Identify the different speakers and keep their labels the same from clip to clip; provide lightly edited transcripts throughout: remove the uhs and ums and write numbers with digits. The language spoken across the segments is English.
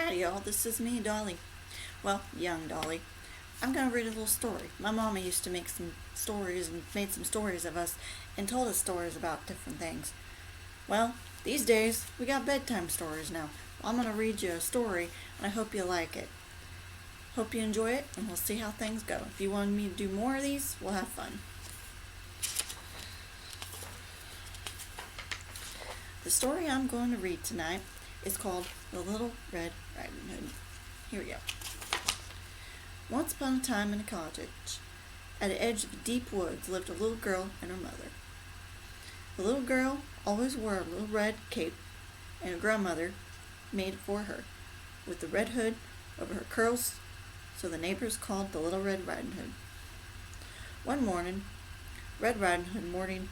Speaker 1: Howdy, y'all. This is me, Dolly. Well, young Dolly. I'm going to read a little story. My mama used to make some stories and made some stories of us and told us stories about different things. Well, these days, we got bedtime stories now. I'm going to read you a story, and I hope you like it. Hope you enjoy it, and we'll see how things go. If you want me to do more of these, we'll have fun. The story I'm going to read tonight is called The Little Red Riding Hood. Here we go. Once upon a time in a cottage, at the edge of the deep woods, lived a little girl and her mother. The little girl always wore a little red cape, and her grandmother made it for her, with the red hood over her curls, so the neighbors called the Little Red Riding Hood. One morning, Red Riding Hood morning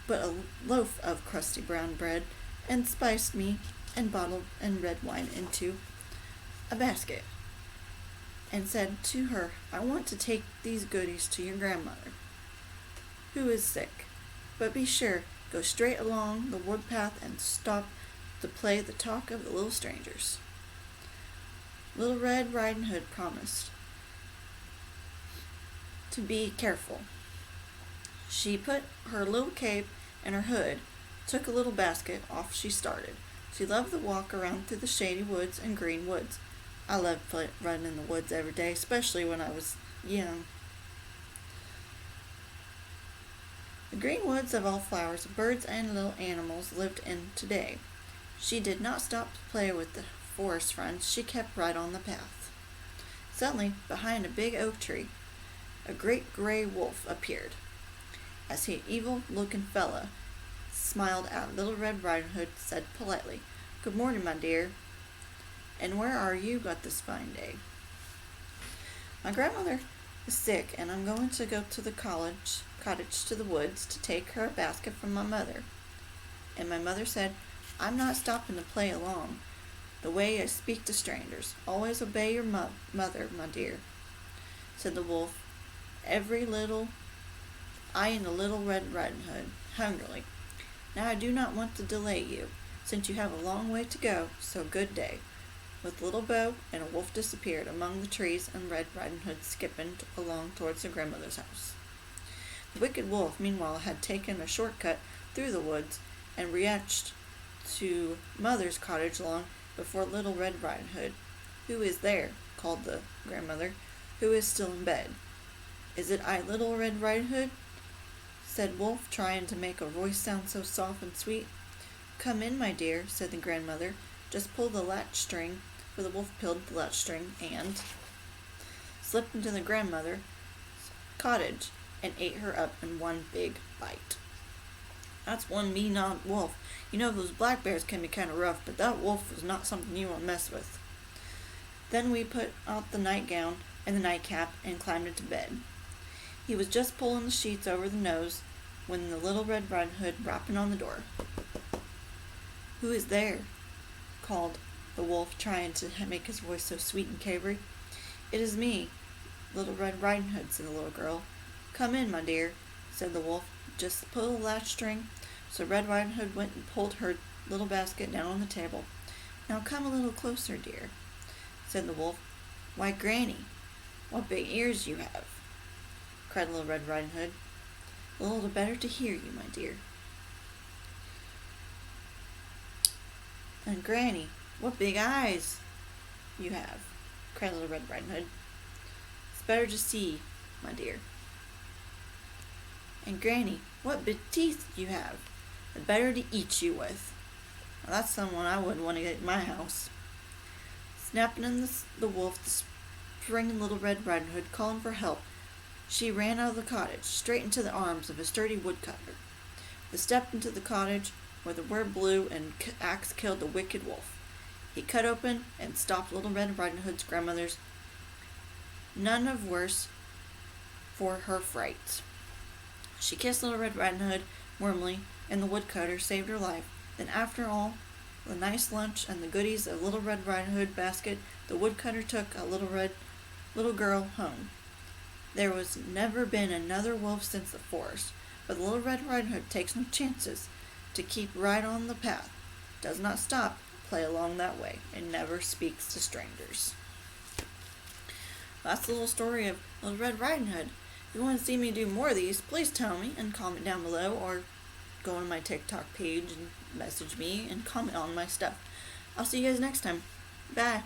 Speaker 1: put a loaf of crusty brown bread and spiced meat and bottled and red wine into a basket, and said to her, "I want to take these goodies to your grandmother, who is sick, but be sure, go straight along the wood path and stop to play the talk of the little strangers." Little Red Riding Hood promised to be careful. She put her little cape and her hood, took a little basket, off she started. She loved the walk around through the shady woods and green woods. I loved running in the woods every day, especially when I was young. The green woods of all flowers, birds, and little animals lived in today. She did not stop to play with the forest friends. She kept right on the path. Suddenly, behind a big oak tree, a great gray wolf appeared. As he evil-looking fella smiled at Little Red Riding Hood, said politely, "Good morning, my dear. And where are you got this fine day?" "My grandmother is sick, and I'm going to go to the cottage to the woods to take her a basket from my mother. And my mother said, I'm not stopping to play along the way I speak to strangers. Always obey your mother, my dear," said the wolf, eyeing the Little Red Riding Hood hungrily. "Now I do not want to delay you, since you have a long way to go, so good day." With a little bow and a wolf disappeared among the trees, and Red Riding Hood skipping along towards her grandmother's house. The wicked wolf, meanwhile, had taken a short-cut through the woods and reached to Mother's cottage long before Little Red Riding Hood. "Who is there?" called the grandmother. "Who is still in bed?" "Is it I, Little Red Riding Hood?" said Wolf, trying to make her voice sound so soft and sweet. "Come in, my dear," said the grandmother. "Just pull the latch string," for the wolf pulled the latch string and slipped into the grandmother's cottage and ate her up in one big bite. That's one mean old wolf. You know those black bears can be kind of rough, but that wolf was not something you want to mess with. Then we put out the nightgown and the nightcap and climbed into bed. He was just pulling the sheets over the nose when the Little Red Riding Hood rapping on the door. "Who is there?" called the wolf, trying to make his voice so sweet and quavery. "It is me, Little Red Riding Hood," said the little girl. "Come in, my dear," said the wolf. "Just pull the latch string." So Red Riding Hood went and pulled her little basket down on the table. "Now come a little closer, dear," said the wolf. "Why, Granny, what big ears you have!" cried Little Red Riding Hood. "A little the better to hear you, my dear." "And Granny, what big eyes you have!" cried Little Red Riding Hood. "It's better to see, my dear." "And Granny, what big teeth you have! The better to eat you with." Now, that's someone I wouldn't want to get in my house. Snapping in the wolf, the springing Little Red Riding Hood, calling for help, she ran out of the cottage, straight into the arms of a sturdy woodcutter. They stepped into the cottage, where the wind blew and axe killed the wicked wolf. He cut open and stopped Little Red Riding Hood's grandmother's none of worse for her fright. She kissed Little Red Riding Hood warmly, and the woodcutter saved her life. Then, after all the nice lunch and the goodies of Little Red Riding Hood basket, the woodcutter took a little girl home. There was never been another wolf since the forest, but the Little Red Riding Hood takes no chances to keep right on the path, does not stop play along that way, and never speaks to strangers. That's the little story of Little Red Riding Hood. If you want to see me do more of these, please tell me and comment down below, or go on my TikTok page and message me and comment on my stuff. I'll see you guys next time. Bye.